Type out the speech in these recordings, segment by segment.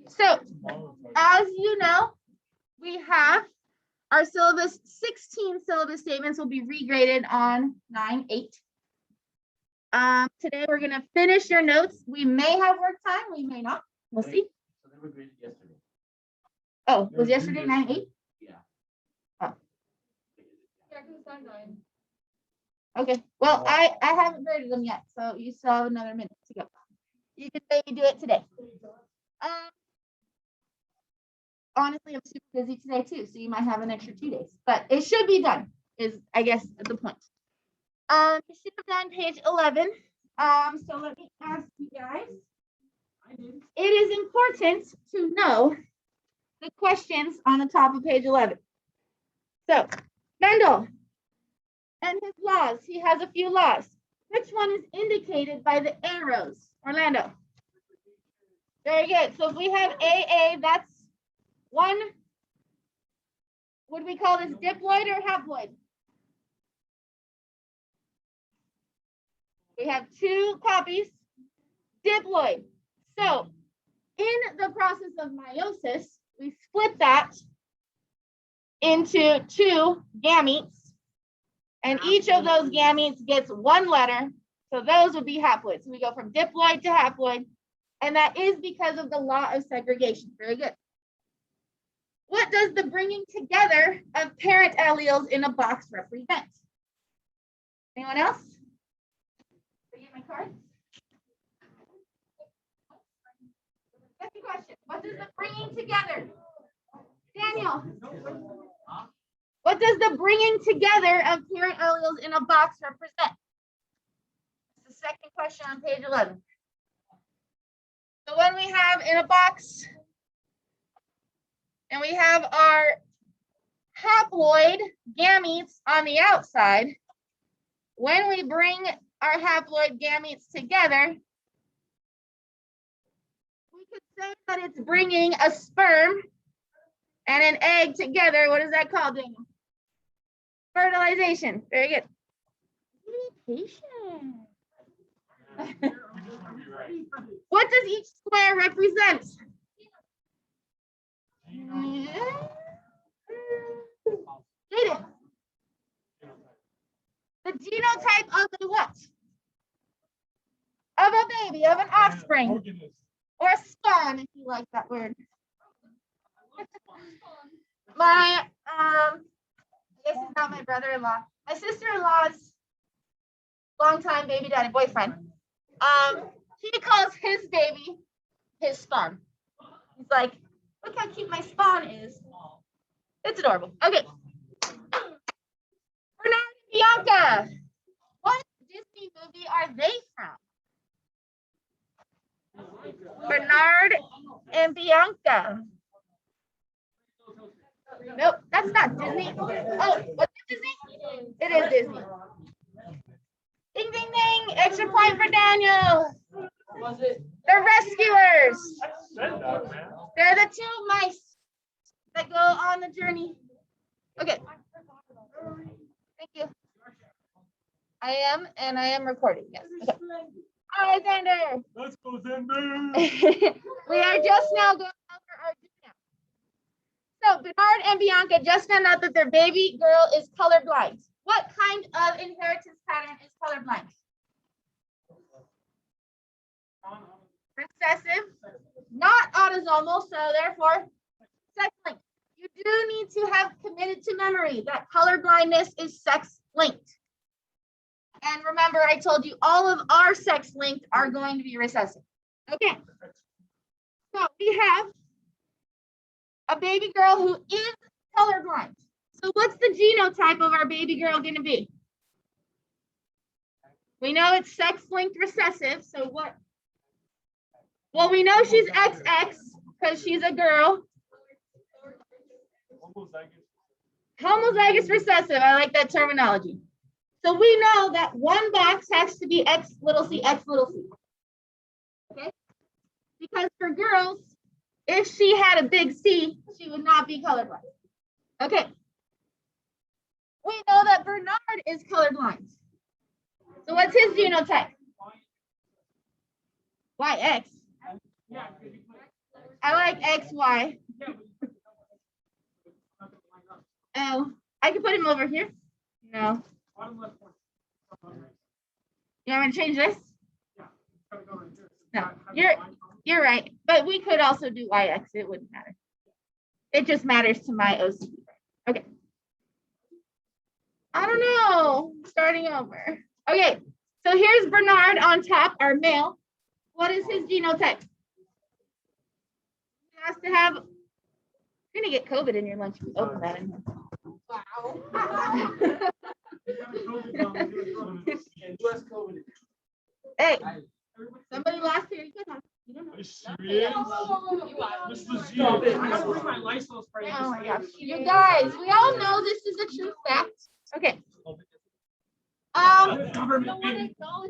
So, as you know, we have our syllabus, 16 syllabus statements will be regraded on 9/8. Today we're going to finish your notes. We may have work time, we may not. We'll see. So they were graded yesterday. Oh, was yesterday 9/8? Yeah. Oh. Yeah, because it's not 9. Okay. Well, I haven't graded them yet, so you still have another minute to go. You can maybe do it today. Honestly, I'm super busy today too, so you might have an extra 2 days, but it should be done, is I guess the point. You should have done page 11. So let me ask you guys. It is important to know the questions on the top of page 11. So, Mendel and his laws, he has a few laws. Which one is indicated by the arrows? Orlando. Very good. So if we have AA, that's one. Would we call this diploid or haploid? We have 2 copies. Diploid. So in the process of meiosis, we split that into 2 gametes, and each of those gametes gets 1 letter. So those would be haploid. So we go from diploid to haploid, and that is because of the law of segregation. Very good. What does the bringing together of parent alleles in a box represent? Anyone else? Forget my card. Second question. What does the bringing together? Daniel. What does the bringing together of parent alleles in a box represent? The second question on page 11. So when we have in a box, and we have our haploid gametes on the outside, when we bring our haploid gametes together, we could say that it's bringing a sperm and an egg together. What is that called, Daniel? Fertilization. Very good. Be patient. What does each square represent? Jaden. The genotype of the what? Of a baby, of an offspring. Or a spawn, if you like that word. My, this is not my brother-in-law. My sister-in-law's longtime baby daddy boyfriend. He calls his baby his spawn. He's like, look how cute my spawn is. It's adorable. Okay. Bernard and Bianca. What Disney movie are they from? Bernard and Bianca. Nope, that's not Disney. Oh, what's it, Disney? It is Disney. Ding, ding, ding. Extra point for Daniel. They're rescuers. They're the 2 mice that go on the journey. Okay. Thank you. I am recording. Yes. Okay. All right, Xander. Let's go, Xander. We are just now going over our junior. So Bernard and Bianca just found out that their baby girl is colorblind. What kind of inheritance pattern is colorblind? Recessive, not autosomal, so therefore sex-linked. You do need to have committed to memory that color blindness is sex-linked. And remember, I told you all of our sex-linked are going to be recessive. Okay. So we have a baby girl who is colorblind. So what's the genotype of our baby girl going to be? We know it's sex-linked recessive. So what? Well, we know she's XX because she's a girl. Homozygous recessive. I like that terminology. So we know that one box has to be X little c, X little c. Okay? Because for girls, if she had a big C, she would not be colorblind. Okay. We know that Bernard is colorblind. So what's his genotype? YX. I like XY. Oh, I can put him over here. No. You want me to change this? No, you're right. But we could also do YX. It wouldn't matter. It just matters to my OCD. Okay. I don't know. Starting over. Okay. So here's Bernard on top, our male. What is his genotype? He has to have. You're gonna get COVID in your lunch if you open that in here. Wow. Hey, somebody lost here. You could have. You don't know. Oh my gosh. You guys, we all know this is a true fact. Okay.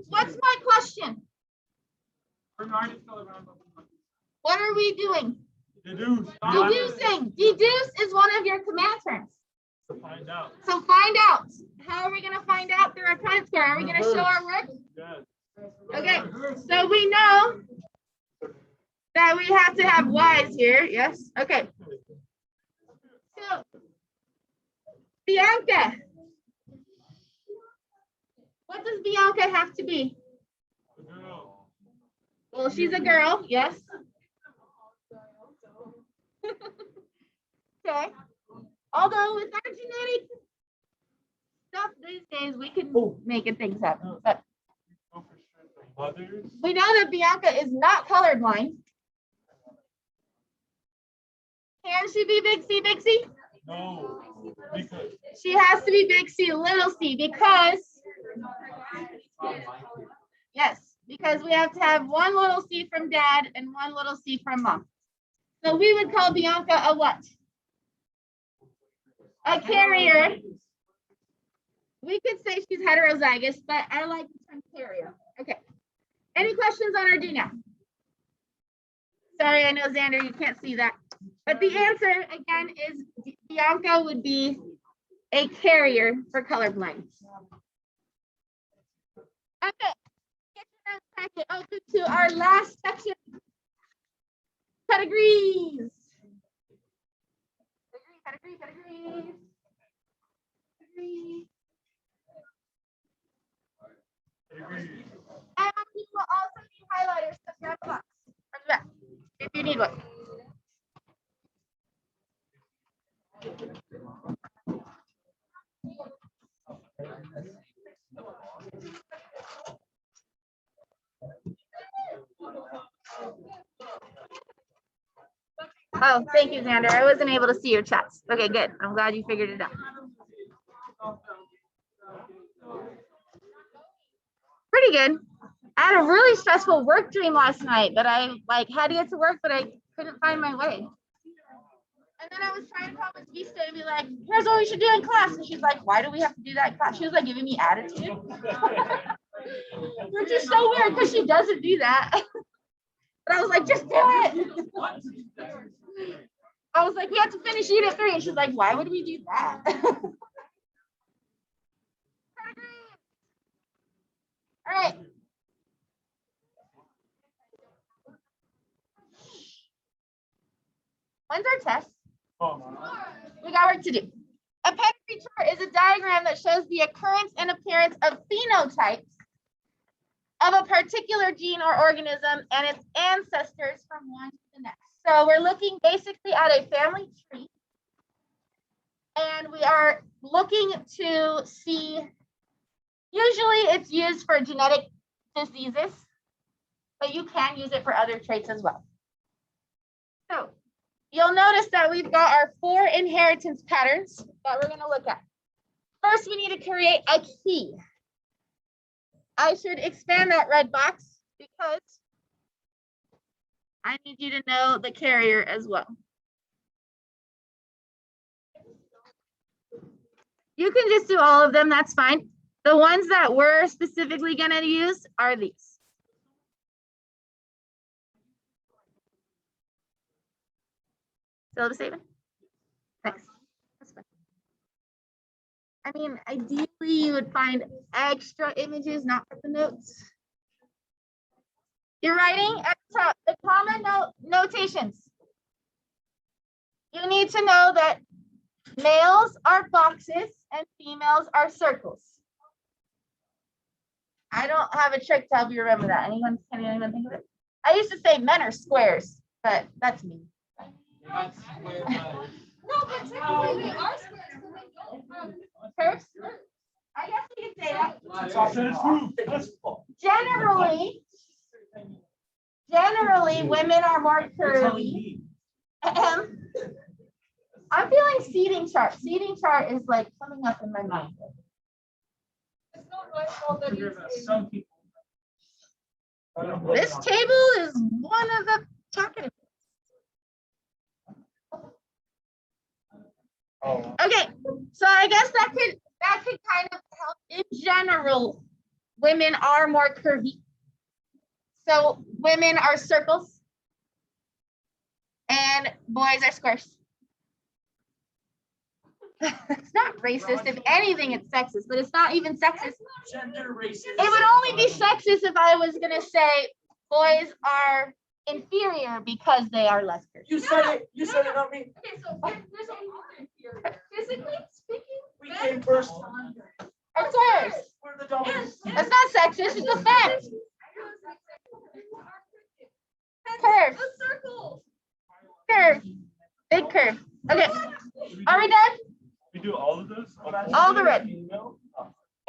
What's my question? What are we doing? Deducing. Deduce is one of your command terms. So find out. How are we going to find out through our chi-square? Are we going to show our work? Okay. So we know that we have to have y's here. Yes. Okay. So Bianca. What does Bianca have to be? Well, she's a girl. Yes. Okay. Although with our genetic stuff these days, we can make things happen. But we know that Bianca is not colorblind. Can she be big C, big C? No. Because she has to be big C, little c, because because we have to have one little c from dad and one little c from mom. So we would call Bianca a what? A carrier. We could say she's heterozygous, but I like the term carrier. Okay. Any questions on our D now? Sorry, I know, Xander, you can't see that. But the answer, again, is Bianca would be a carrier for colorblind. Okay. Get your notes packet open to our last section. Pedigrees. Pedigrees. And we will also need highlighters to grab a box from the back if you need one. Oh, thank you, Xander. I wasn't able to see your chats. Okay, good. I'm glad you figured it out. Pretty good. I had a really stressful work dream last night that I had to get to work, but I couldn't find my way. And then I was trying to call Miss Vista and be like, here's what we should do in class. And she's like, why do we have to do that in class? She was like giving me attitude. Which is so weird because she doesn't do that. But I was like, just do it. I was like, we have to finish unit 3. And she's like, why would we do that? All right. When's our test? We got work to do. A pedigree chart is a diagram that shows the occurrence and appearance of phenotypes of a particular gene or organism and its ancestors from one to the next. So we're looking basically at a family tree. And we are looking to see, usually it's used for genetic diseases, but you can use it for other traits as well. So you'll notice that we've got our 4 inheritance patterns that we're going to look at. First, we need to create a key. I should expand that red box because I need you to know the carrier as well. You can just do all of them, that's fine. The ones that we're specifically going to use are these. Syllabus statement? Thanks. That's fine. I mean, ideally, you would find extra images, not for the notes. You're writing at the top, the common notations. need to know that males are boxes and females are circles. I don't have a trick to help you remember that. Can anyone think of it? I used to say men are squares, but that's me. No, but technically we are squares because we don't have Curves? I guess we could say that. Generally, women are more curvy. I'm feeling seating chart. Seating chart is like coming up in my mind. It's not my fault that you're Some people. This table is one of the talkative. Oh. Okay, so I guess that could kind of help. In general, women are more curvy. So women are circles and boys are squares. It's not racist. If anything, it's sexist, but it's not even sexist. Gender racist. It would only be sexist if I was gonna say boys are inferior because they are less curvy. You said it. You said it, not me. Okay, so there's a order here. Physically speaking, We men came first. Are squares. We're the dominant. That's not sexist. It's a fact. Curve. A circle. Curve. Big curve. Okay. Are we done? We do all of those? All the red.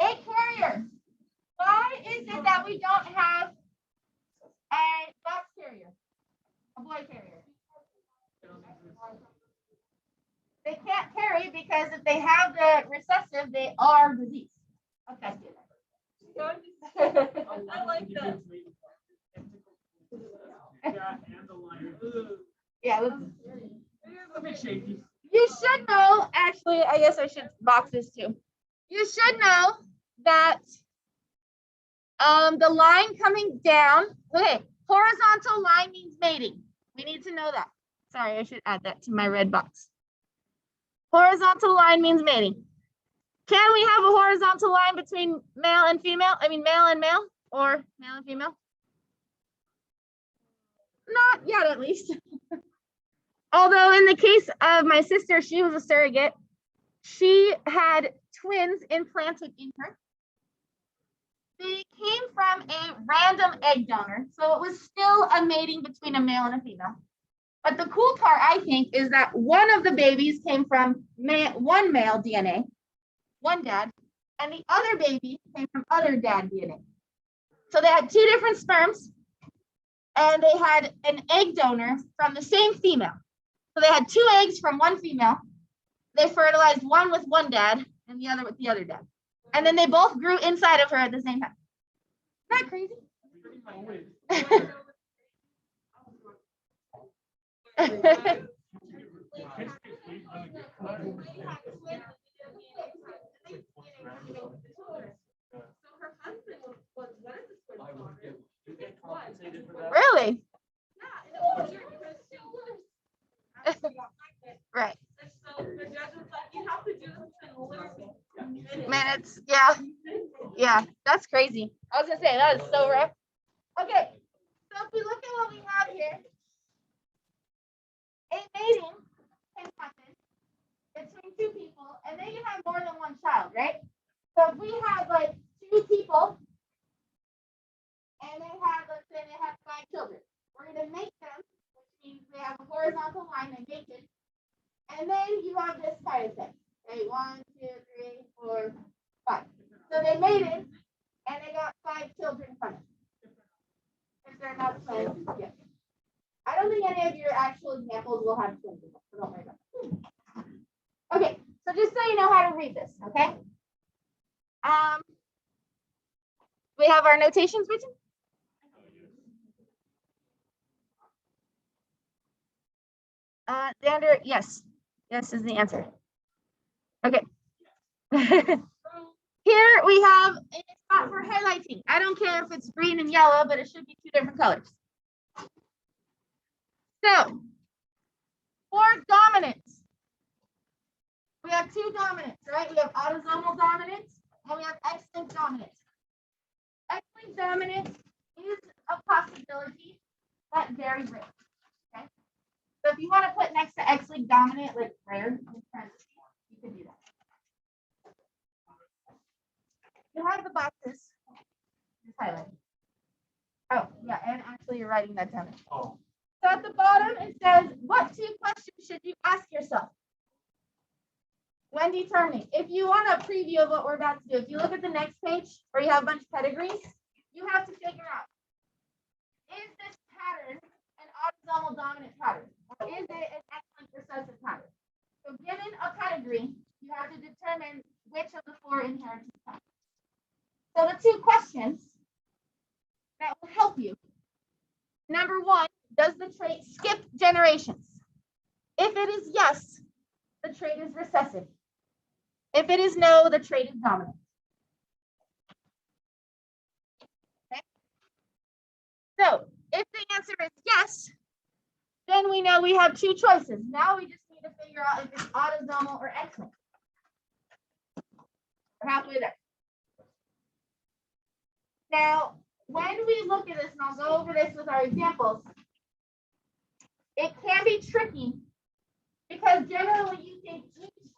A carrier. Why is it that we don't have a box carrier? A boy carrier. They can't carry because if they have the recessive, they are diseased. Okay. I like that. Yeah. A bit shaky. You should know, actually, I guess I should box this too. You should know that the line coming down, okay, horizontal line means mating. We need to know that. Sorry, I should add that to my red box. Horizontal line means mating. Can we have a horizontal line between male and female? I mean, male and male or male and female? Not yet, at least. Although in the case of my sister, she was a surrogate. She had twins implanted in her. They came from a random egg donor, so it was still a mating between a male and a female. But the cool part, I think, is that one of the babies came from one male DNA, one dad, and the other baby came from other dad DNA. So they had two different sperms, and they had an egg donor from the same female. So they had two eggs from one female. They fertilized one with one dad and the other with the other dad. And then they both grew inside of her at the same time. Isn't that crazy? Really? Right. Minutes. Yeah, that's crazy. I was gonna say that is so rough. Okay, so if we look at what we have here, a mating can happen between two people, and they can have more than one child, right? So if we have like two people, and they have, let's say they have 5 children, we're gonna make them, which means they have a horizontal line and mated, and then you have this kind of thing. Okay, 1, 2, 3, 4, 5. So they mated, and they got 5 children from it. If they're not twins, yeah. I don't think any of your actual examples will have twins in it, so don't worry about it. Okay, so just so you know how to read this, okay? We have our notations written. Xander, yes. Yes is the answer. Okay. Here we have a spot for highlighting. I don't care if it's green and yellow, but it should be 2 different colors. So, for dominance, we have 2 dominants, right? We have autosomal dominance and we have X-linked dominance. X-linked dominance is a possibility, but very rare. Okay. The if you want to put next to X-linked dominant, like rare, you can do that. You have the boxes. Just highlight. Oh, yeah, and actually you're writing that down. Oh. So at the bottom, it says, what 2 questions should you ask yourself when determining? If you want a preview of what we're about to do, if you look at the next page where you have a bunch of pedigrees, you have to figure out, is this pattern an autosomal dominant pattern? Or is it an X-linked recessive pattern? So given a pedigree, you have to determine which of the 4 inheritance patterns. So the 2 questions that will help you. Number 1, does the trait skip generations? If it is yes, the trait is recessive. If it is no, the trait is dominant. Okay. So if the answer is yes, then we know we have 2 choices. Now we just need to figure out if it's autosomal or X-linked. We're halfway there. Now, when we look at this, and I'll go over this with our examples, it can be tricky because generally you think each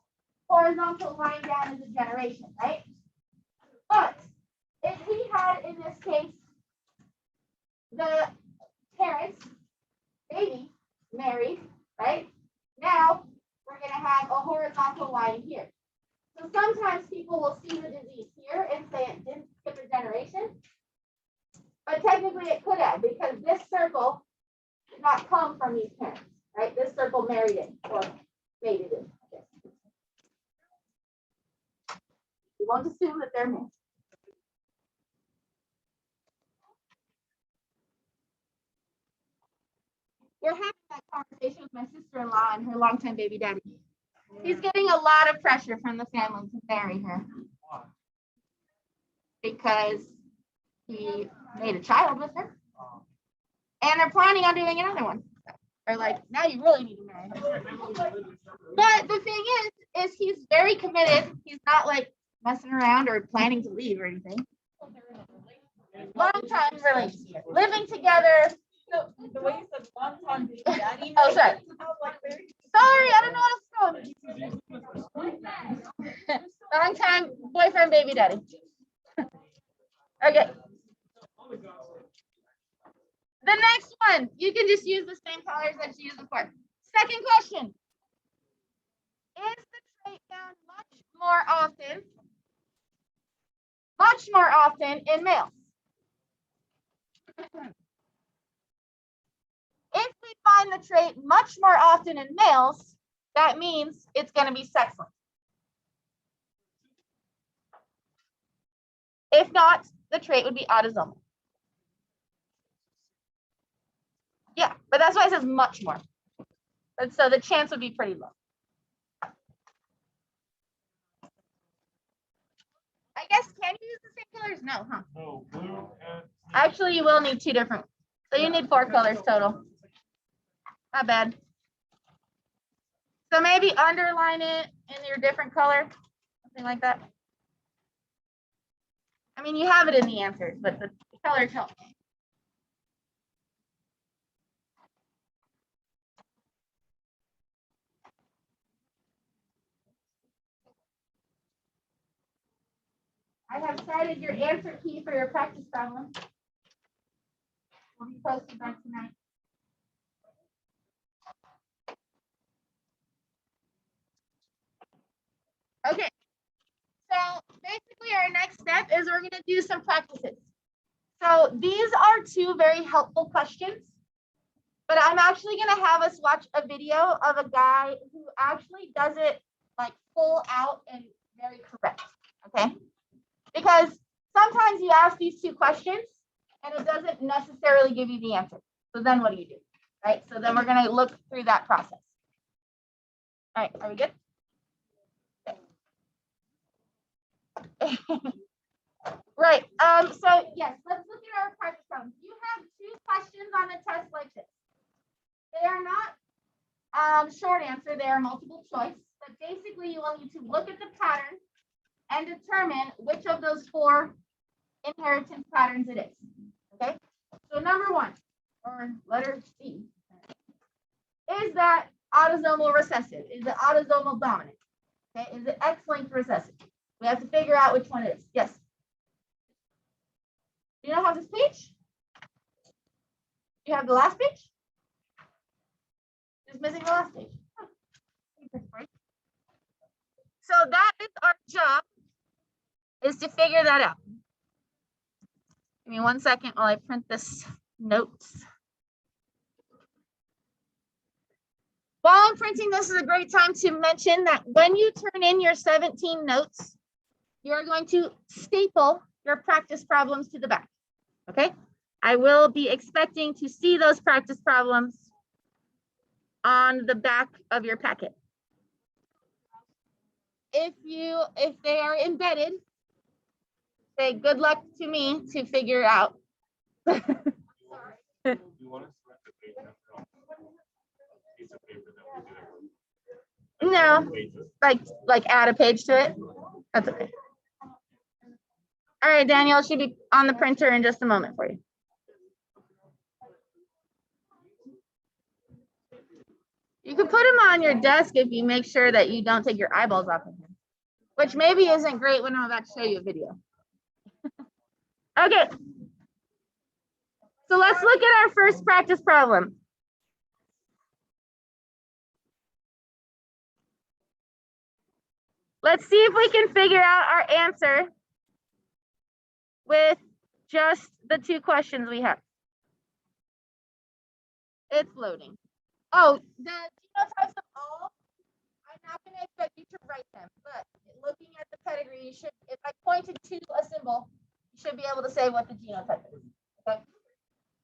horizontal line down is a generation, right? But if we had, in this case, the parents, baby, married, right? Now we're going to have a horizontal line here. So sometimes people will see the disease here and say it didn't skip a generation. But technically it could have, because this circle did not come from these parents, right? This circle married it or made it in. Okay. We won't assume that they're married. We're having that conversation with my sister-in-law and her longtime baby daddy. He's getting a lot of pressure from the family to marry her because he made a child with her, and they're planning on doing another one. Or like, now you really need to marry her. But the thing is he's very committed. He's not like messing around or planning to leave or anything. Long-time relationship, living together. So the way you said one time baby daddy. Oh, sorry. Sorry, I don't know what else to call. Long-time boyfriend, baby daddy. Okay. The next one, you can just use the same colors that you used before. Second question. Is the trait found much more often in males? If we find the trait much more often in males, that means it's going to be sex-linked. If not, the trait would be autosomal. Yeah, but that's why it says much more. And so the chance would be pretty low. I guess, can you use the same colors? No, huh? No, blue and. Actually, you will need 2 different. So you need 4 colors total. Not bad. So maybe underline it in your different color, something like that. I mean, you have it in the answers, but the colors help. I have cited your answer key for your practice problem. Will be posted by tonight. Okay. So basically our next step is we're going to do some practices. So these are 2 very helpful questions, but I'm actually going to have us watch a video of a guy who actually does it like full out and very correct. Okay. Because sometimes you ask these 2 questions and it doesn't necessarily give you the answer. So then what do you do? Right. So then we're going to look through that process. All right. Are we good? Right. So yes, let's look at our practice problems. You have 2 questions on the test like this. They are not short answer, they are multiple choice, but basically you will need to look at the pattern and determine which of those 4 inheritance patterns it is. Okay. So number 1, or letter C, is is that autosomal recessive? Is it autosomal dominant? Okay, is it X-linked recessive? We have to figure out which one it is. Yes. Do you not have this page? Do you have the last page? Just missing the last page. Oh. So that is our job, is to figure that out. Give me 1 second while I print this notes. While I'm printing, this is a great time to mention that when you turn in your 17 notes, you're going to staple your practice problems to the back, okay? I will be expecting to see those practice problems on the back of your packet. If they are embedded, say good luck to me to figure out. You want us to write the page number on a piece of paper that we do? No, Pages? like add a page to it. That's okay. All right, Daniel, it should be on the printer in just a moment for you. You can put them on your desk if you make sure that you don't take your eyeballs off of him, which maybe isn't great when I'm about to show you a video. Okay. So let's look at our first practice problem. Let's see if we can figure out our answer with just the 2 questions we have. It's loading. Oh, the genotypes of all, I'm not going to expect you to write them, but looking at the pedigree, you should, if I pointed to a symbol, you should be able to say what the genotype is. Okay.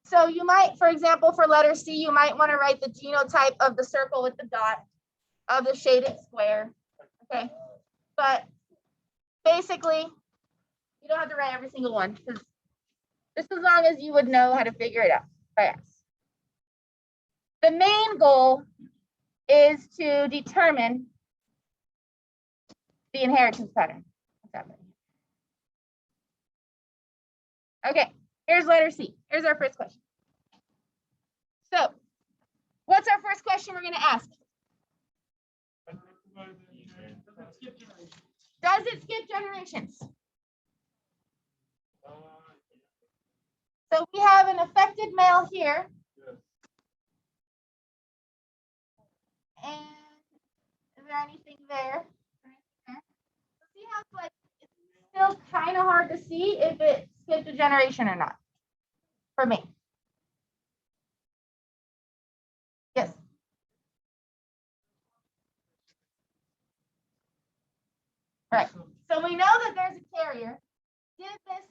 So you might, for example, for letter C, you might want to write the genotype of the circle with the dot, of the shaded square. Okay. But basically, you don't have to write every single one, because just as long as you would know how to figure it out. Yes. The main goal is to determine the inheritance pattern. Okay, here's letter C. Here's our first question. So, what's our first question we're going to ask? Does it skip generations? So we have an affected male here. And is there anything there? See how it's like it's still kind of hard to see if it skipped a generation or not for me. Yes. Right. So we know that there's a carrier. Did this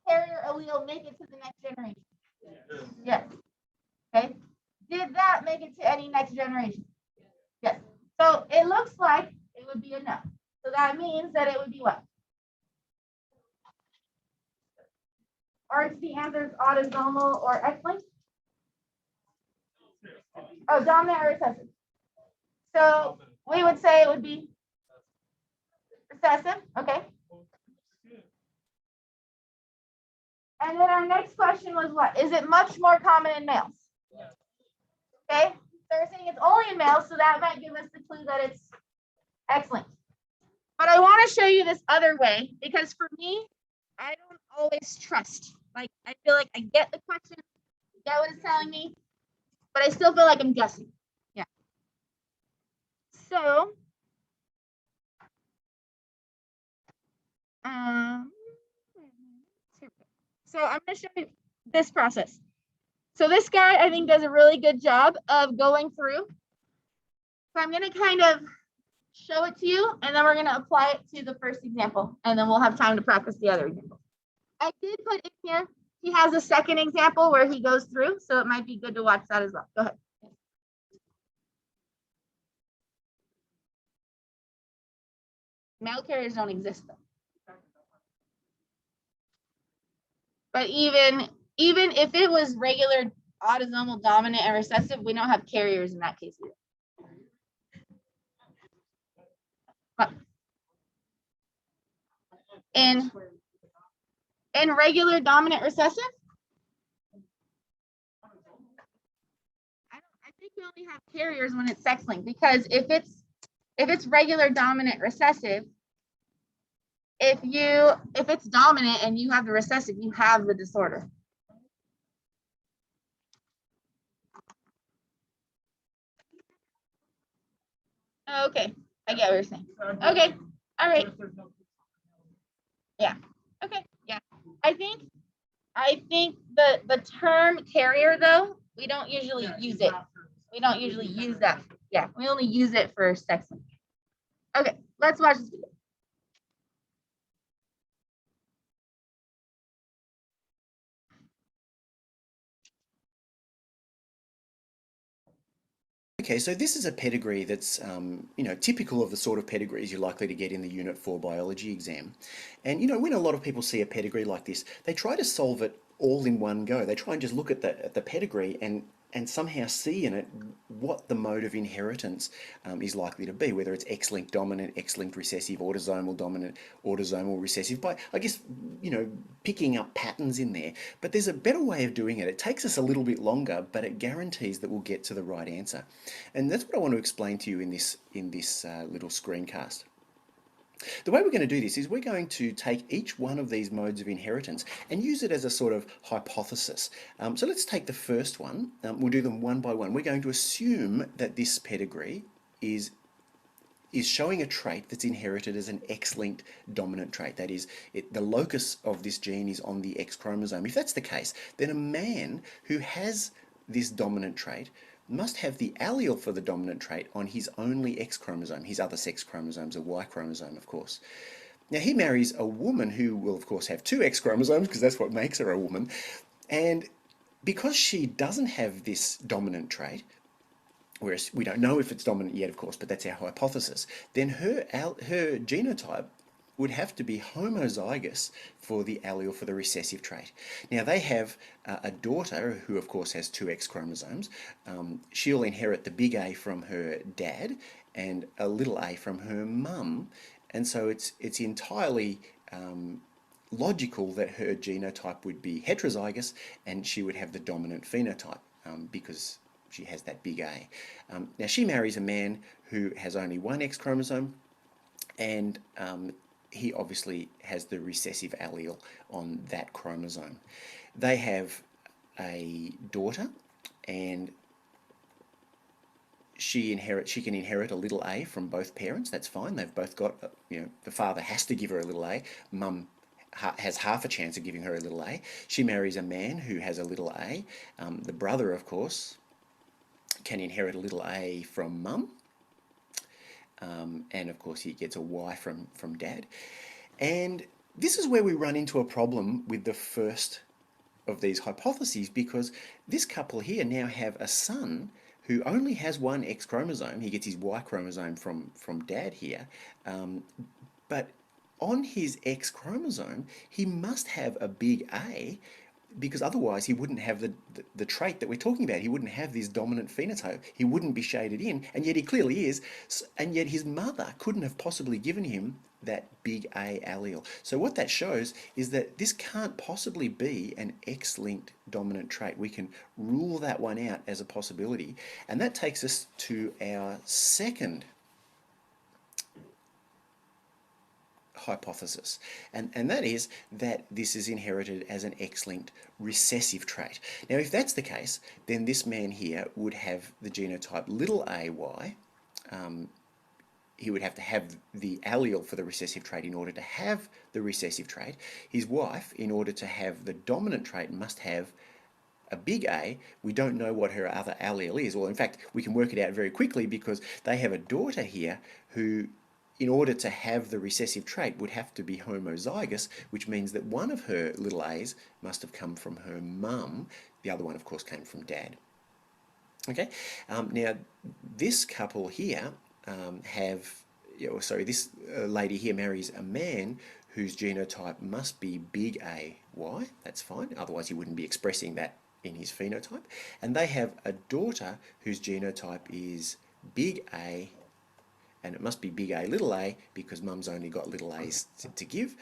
carrier allele make it to the next generation? Yes. Okay. Did that make it to any next generation? Yes. So it looks like it would be a no. So that means that it would be what? Or if the answer is autosomal or X-linked? Oh, dominant or recessive. So we would say it would be recessive. Okay. And then our next question was what? Is it much more common in males? Okay. So we're saying it's only in males, so that might give us the clue that it's X-linked. But I want to show you this other way, because for me, I don't always trust. Like, I feel like I get the question, get what it's telling me, but I still feel like I'm guessing. Yeah. So, I'm going to show you this process. So this guy, I think, does a really good job of going through. So I'm going to kind of show it to you, and then we're going to apply it to the first example, and then we'll have time to practice the other example. I did put in here, he has a second example where he goes through, so it might be good to watch that as well. Go ahead. Male carriers don't exist though. But even if it was regular autosomal dominant and recessive, we don't have carriers in that case either. But in regular dominant recessive, I think we only have carriers when it's sex-linked, because if it's regular dominant recessive, if it's dominant and you have the recessive, you have the disorder. Okay, I get what you're saying. Okay, all right. Yeah. Okay. Yeah. I think the term carrier, though, we don't usually use it. We don't usually use that. Yeah, we only use it for sex. Okay, let's watch this video. Okay, so this is a pedigree that's typical of the sort of pedigrees you're likely to get in the Unit 4 biology exam. And when a lot of people see a pedigree like this, they try to solve it all in one go. They try and just look at the pedigree and somehow see in it what the mode of inheritance is likely to be, whether it's X-linked dominant, X-linked recessive, autosomal dominant, autosomal recessive, by, I guess, picking up patterns in there. But there's a better way of doing it. It takes us a little bit longer, but it guarantees that we'll get to the right answer. And that's what I want to explain to you in this little screencast. The way we're going to do this is we're going to take each one of these modes of inheritance and use it as a sort of hypothesis. So let's take the first one. We'll do them one by one. We're going to assume that this pedigree is showing a trait that's inherited as an X-linked dominant trait. That is, the locus of this gene is on the X chromosome. If that's the case, then a man who has this dominant trait must have the allele for the dominant trait on his only X chromosome. His other sex chromosomes are Y chromosome, of course. Now, he marries a woman who will, of course, have two X chromosomes, because that's what makes her a woman. And because she doesn't have this dominant trait, whereas we don't know if it's dominant yet, of course, but that's our hypothesis, then her genotype would have to be homozygous for the allele for the recessive trait. Now, they have a daughter who, of course, has two X chromosomes. She'll inherit the big A from her dad and a little a from her mum. And so it's entirely logical that her genotype would be heterozygous and she would have the dominant phenotype because she has that big A. Now, she marries a man who has only one X chromosome, and he obviously has the recessive allele on that chromosome. They have a daughter, and she can inherit a little a from both parents. That's fine. They've both got, the father has to give her a little a. Mum has half a chance of giving her a little a. She marries a man who has a little a. The brother, of course, can inherit a little a from mum. And of course he gets a Y from dad. And this is where we run into a problem with the first of these hypotheses, because this couple here now have a son who only has one X chromosome. He gets his Y chromosome from dad here, but on his X chromosome he must have a big A, because otherwise he wouldn't have the trait that we're talking about. He wouldn't have this dominant phenotype. He wouldn't be shaded in, and yet he clearly is, and yet his mother couldn't have possibly given him that big A allele. So what that shows is that this can't possibly be an X-linked dominant trait. We can rule that one out as a possibility, and that takes us to our second hypothesis, and that is that this is inherited as an X-linked recessive trait. Now, if that's the case, then this man here would have the genotype little AY. He would have to have the allele for the recessive trait in order to have the recessive trait. His wife, in order to have the dominant trait, must have a big A. We don't know what her other allele is. Well, in fact, we can work it out very quickly, because they have a daughter here who, in order to have the recessive trait, would have to be homozygous, which means that one of her little a's must have come from her mum. The other one, of course, came from dad. Okay, now this couple here this lady here marries a man whose genotype must be big AY. That's fine, otherwise he wouldn't be expressing that in his phenotype. And they have a daughter whose genotype is big A, and it must be big A little a, because mum's only got little a's to give.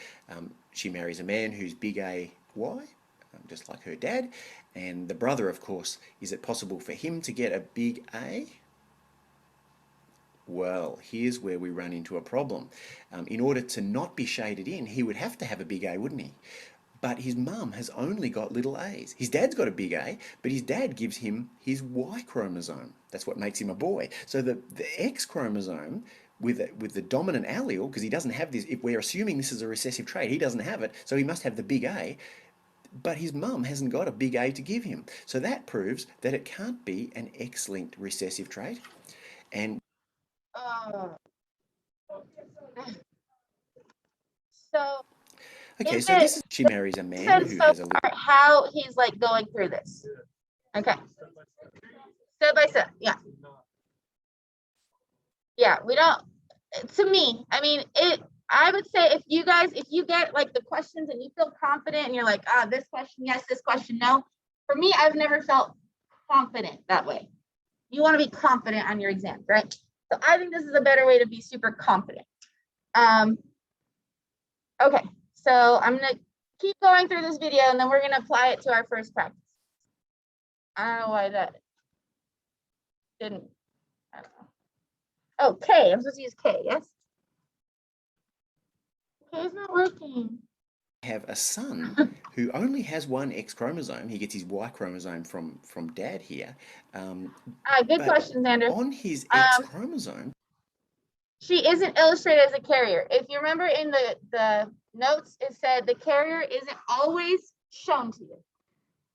She marries a man who's big AY, just like her dad. And the brother, of course, is it possible for him to get a big A? Well, here's where we run into a problem. In order to not be shaded in, he would have to have a big A, wouldn't he? But his mum has only got little a's. His dad's got a big A, but his dad gives him his Y chromosome. That's what makes him a boy. So the X chromosome with the dominant allele, because he doesn't have this, if we're assuming this is a recessive trait, he doesn't have it, so he must have the big A, but his mum hasn't got a big A to give him. So that proves that it can't be an X-linked recessive trait. And So okay, is so it this is, she marries a man sense who so has a little, far how he's like going through this? Okay. Step by step. Yeah. Yeah, we don't, to me, I mean, I would say if you get like the questions and you feel confident and you're like, this question, yes, this question, no. For me, I've never felt confident that way. You want to be confident on your exam, right? So I think this is a better way to be super confident. Okay, so I'm gonna keep going through this video and then we're gonna apply it to our first practice. I don't know why that didn't, I don't know. Oh, K, I'm supposed to use K, yes? K is not working. have a son who only has one X chromosome. He gets his Y chromosome from dad here. Good But questions, Andrew. on his X chromosome, She isn't illustrated as a carrier. If you remember in the notes, it said the carrier isn't always shown to you.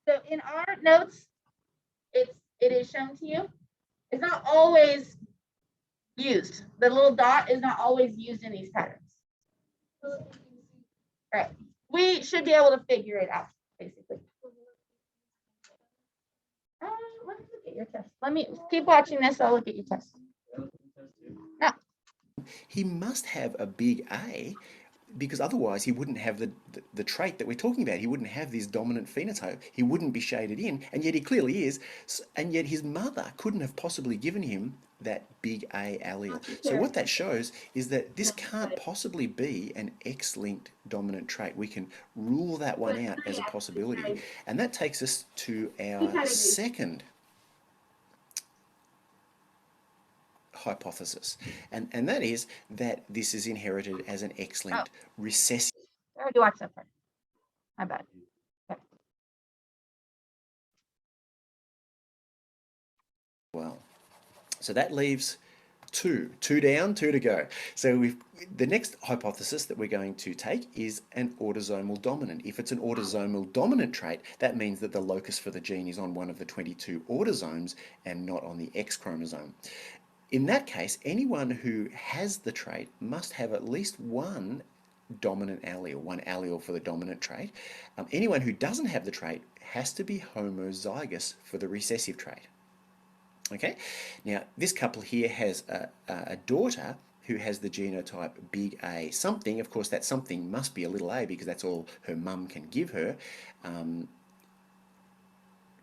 So in our notes, it is shown to you. It's not always used. The little dot is not always used in these patterns. Right. We should be able to figure it out, basically. Let me look at your test. Let me keep watching this. I'll look at your test. No. he must have a big A, because otherwise he wouldn't have the trait that we're talking about. He wouldn't have this dominant phenotype. He wouldn't be shaded in, and yet he clearly is. And yet his mother couldn't have possibly given him that big A allele. So what that shows is that this can't possibly be an X-linked dominant trait. We can rule that one out as a possibility. And that takes us to our second hypothesis, and that is that this is inherited as an X-linked recessive. I already watched that part. My bad. Okay. Well, so that leaves two down, two to go. So the next hypothesis that we're going to take is an autosomal dominant. If it's an autosomal dominant trait, that means that the locus for the gene is on one of the 22 autosomes and not on the X chromosome. In that case, anyone who has the trait must have at least one dominant allele, one allele for the dominant trait. Anyone who doesn't have the trait has to be homozygous for the recessive trait. Okay, now this couple here has a daughter who has the genotype big A something. Of course, that something must be a little a because that's all her mum can give her.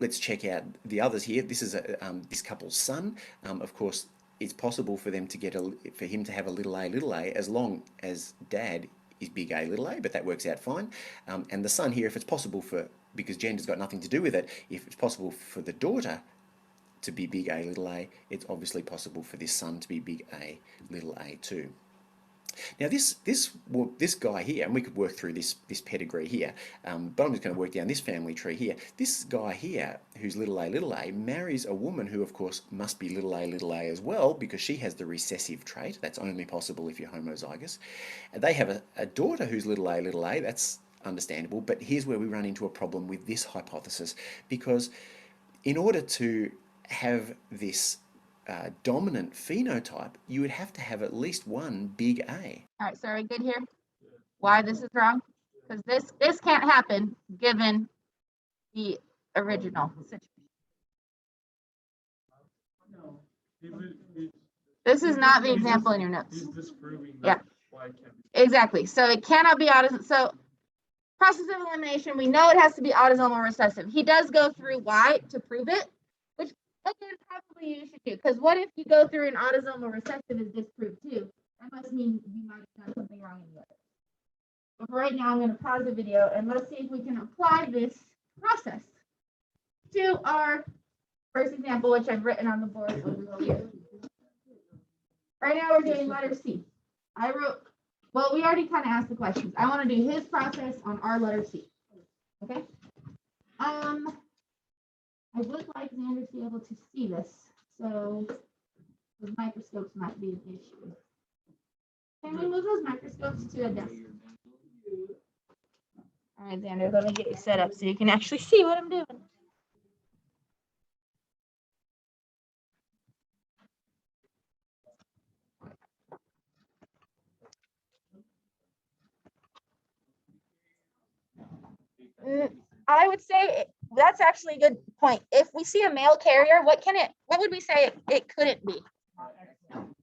Let's check out the others here. This is this couple's son. Of course, it's possible for them to get for him to have a little a as long as dad is big A little a, but that works out fine. And the son here, if it's possible because gender's got nothing to do with it, if it's possible for the daughter to be big A little a, it's obviously possible for this son to be big A little a too. Now this guy here, and we could work through this pedigree here, but I'm just going to work down this family tree here. This guy here, who's little a, marries a woman who, of course, must be little a as well, because she has the recessive trait. That's only possible if you're homozygous. And they have a daughter who's little a. That's understandable, but here's where we run into a problem with this hypothesis, because in order to have this dominant phenotype, you would have to have at least one big A. All right, so are we good here? Why this is wrong? Because this can't happen given the original situation. This is not the example in your notes. He's disproving Yeah. why it can't be. Exactly. So it cannot be autosomal. So process of elimination, we know it has to be autosomal recessive. He does go through Y to prove it, which again, probably you should do. Because what if you go through an autosomal recessive is disproved too? That must mean you might have done something wrong in the other. But for right now, I'm going to pause the video and let's see if we can apply this process to our first example, which I've written on the board over here. Right now we're doing letter C. Well, we already kind of asked the questions. I want to do his process on our letter C. Okay. I would like Xander to be able to see this, so the microscopes might be an issue. Can we move those microscopes to a desk? All right, Xander, let me get you set up so you can actually see what I'm doing. I would say that's actually a good point. If we see a mail carrier, what would we say it couldn't be?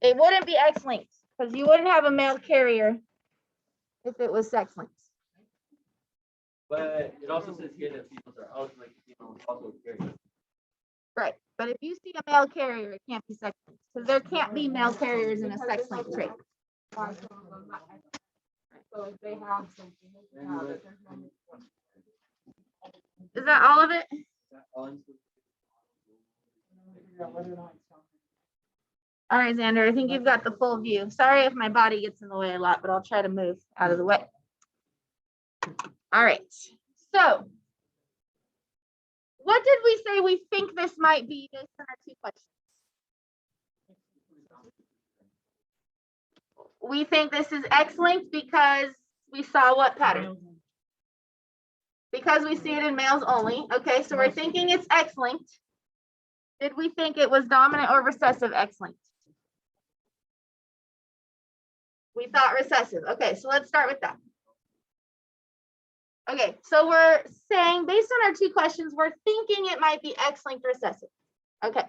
It wouldn't be X-linked because you wouldn't have a mail carrier if it was sex-linked. But it also says here that females are also like females also carry. Right, but if you see a mail carrier, it can't be sex-linked because there can't be mail carriers in a sex-linked trait. So if they have something, they have it. Is that all of it? All right, Xander, I think you've got the full view. Sorry if my body gets in the way a lot, but I'll try to move out of the way. All right, so what did we say we think this might be based on our two questions? We think this is X-linked because we saw what pattern? Because we see it in males only. Okay, so we're thinking it's X-linked. Did we think it was dominant or recessive X-linked? We thought recessive. Okay, so let's start with that. Okay, so we're saying based on our two questions, we're thinking it might be X-linked recessive. Okay.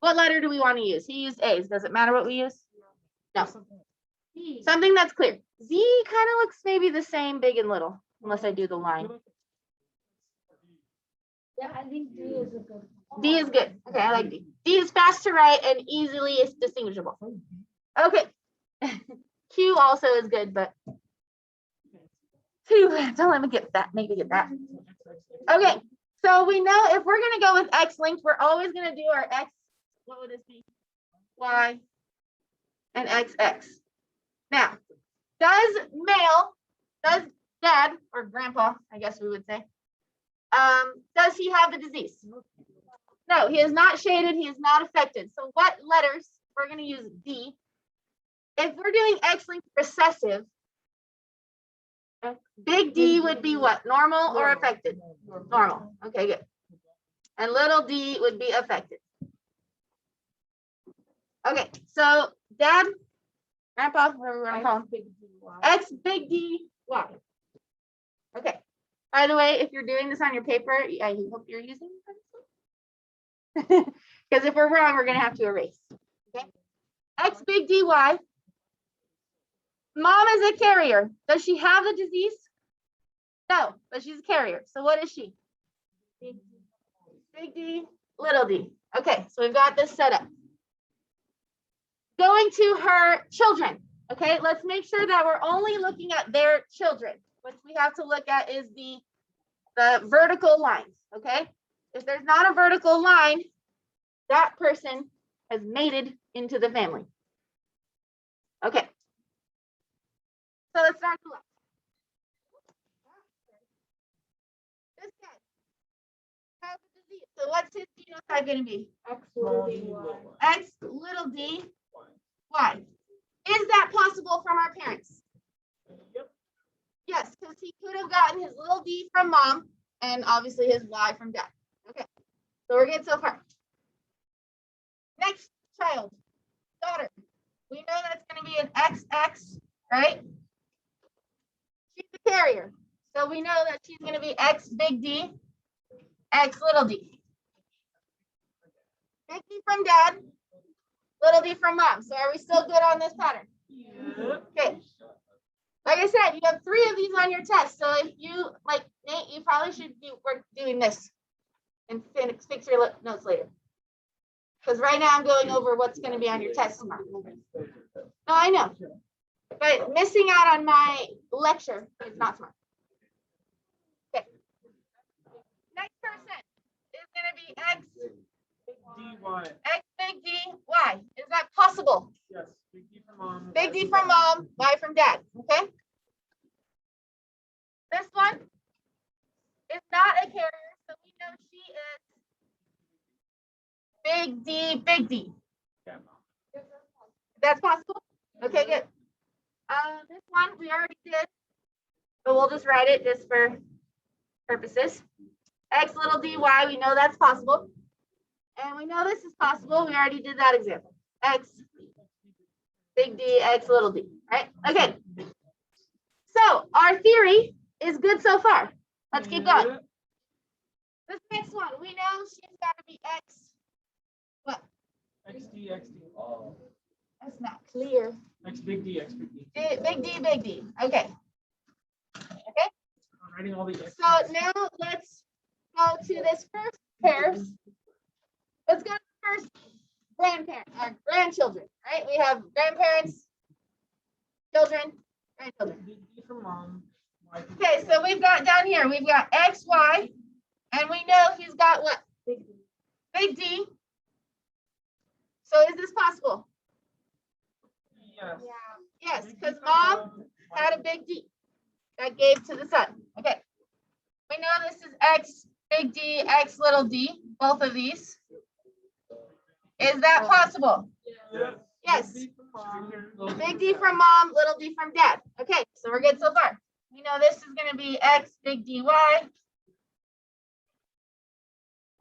What letter do we want to use? He used A's. Does it matter what we use? No. Something that's clear. Z kind of looks maybe the same big and little, unless I do the line. Yeah, I think D is a good. D is good. Okay, I like D. D is fast to write and easily is distinguishable. Okay. Q also is good, but Q, don't let me get that. Make me get that. Okay, so we know if we're gonna go with X-linked, we're always gonna do our X. What would this be? Y and XX. Now, does dad or grandpa, I guess we would say, does he have the disease? No, he is not shaded. He is not affected. So what letters? We're going to use D. If we're doing X-linked recessive, big D would be what? Normal or affected? Normal. Okay, good. And little d would be affected. Okay, so dad, grandpa, whatever we want to call him, X big D Y. Okay. By the way, if you're doing this on your paper, I hope you're using pencil. Because if we're wrong, we're going to have to erase. Okay. X big D Y. Mom is a carrier. Does she have the disease? No, but she's a carrier. So what is she? Big D, little d. Okay, so we've got this set up. Going to her children. Okay, let's make sure that we're only looking at their children. What we have to look at is the vertical lines. Okay, if there's not a vertical line, that person has mated into the family. Okay, so let's start the left. This guy has a disease. So what's his genotype going to be? X little d y. X little d y. Is that possible from our parents? Yep. Yes, because he could have gotten his little d from mom and obviously his y from dad. Okay, so we're good so far. Next child, daughter. We know that's going to be an XX, right? She's the carrier. So we know that she's going to be X big D, X little d. Big D from dad, little d from mom. So are we still good on this pattern? Okay. Like I said, you have 3 of these on your test. So if you, like Nate, you probably should work doing this and fix your notes later. Because right now I'm going over what's going to be on your test tomorrow. No, I know. But missing out on my lecture is not smart. Okay. Next person is gonna be X, DY. X big D, Y. Is that possible? Yes. Big D from mom. Big D from mom, Y from dad, okay? This one is not a carrier, so we know she is big D, big D. Yeah. That's possible? Okay, good. This one we already did, but we'll just write it just for purposes. X little dy, we know that's possible. And we know this is possible. We already did that example. X big D, X little d, right? Okay. So our theory is good so far. Let's keep going. This next one, we know she's got to be X. What? XD, XD. Oh. That's not clear. X big D, X big D. Big D, big D. Okay. Okay. I'm writing all the X. So now let's go to this first pairs. Let's go to the first grandparent, our grandchildren, right? We have grandparents, children, grandchildren. Big D from mom. Y from Okay, so we've got down here, we've got X, Y, and we know he's got what? Big D. So is this possible? Yes. Yes, because mom had a big D that gave to the son. Okay. We know this is X, big D, X, little d, both of these. Is that possible? Yes. Big D from mom. Little Big D from mom, little d from dad. Okay, so we're good so far. We know this is going to be X, big D, Y.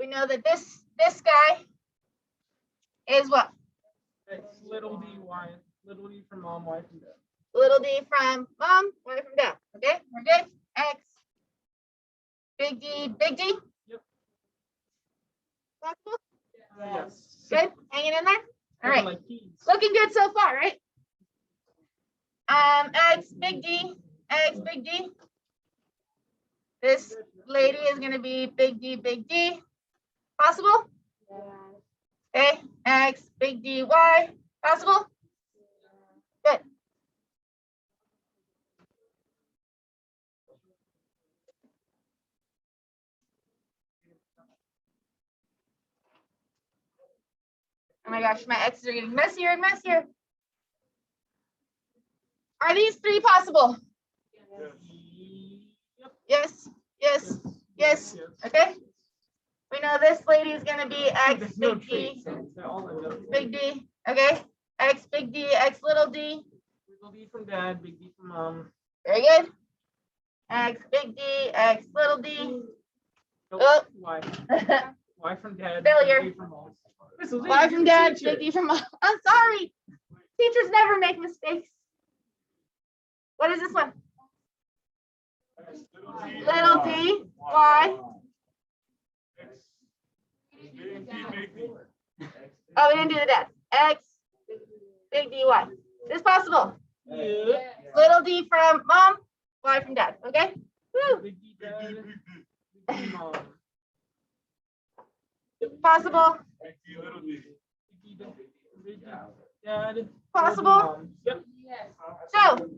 We know that this guy is what? X little D, Y. Little D from mom, Y from dad. Little d from mom, Y from dad. Okay, we're good. X, big D, big D. Yep. Possible? Yes. Good? Hanging in there? All right. Like keys. Looking good so far, right? X, big D, X, big D. This lady is going to be big D, big D. Possible? Okay, X, big D, Y. Possible? Good. Oh my gosh, my X's are getting messier and messier. Are these three possible? Yes, yes, yes. Okay. We know this lady is going to be X, There's no big D, traits, so they all end up- big D. Okay. X, big D, X, little d. Little D from dad, big D from mom. Very good. X, big D, X, little d. Nope. Oh. Y. Y from dad. Failure. Big D from mom. This is Y it, from you're a dad, teacher. big D from mom. I'm sorry. Teachers never make mistakes. What is this one? Little d, Y. Oh, we didn't do the dad. X, big D, Y. Is this possible? Yeah. Little d from mom, Y from dad. Okay? Woo. Big D dad. Big D mom. Possible. Big D dad. Big D dad. Possible. Little D mom. Yep. So,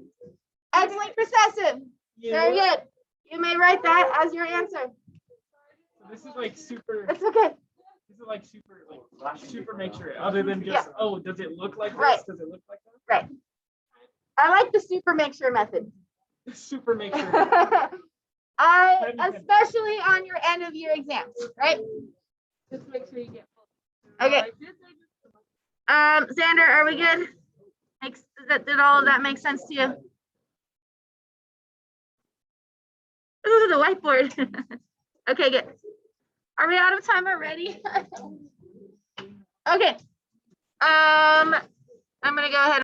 excellent recessive. Very Yeah. good. You may write that as your answer. So this is like super. It's okay. This is like super make sure. Other than just oh, does it look like this? Right. Does it look like that? Right. I like the super make sure method. Super make sure. Especially on your end of year exams, right? Just make sure you get. Okay. Xander, are we good? Did all of that make sense to you? Ooh, the whiteboard. Okay, good. Are we out of time already? Okay. I'm gonna go ahead.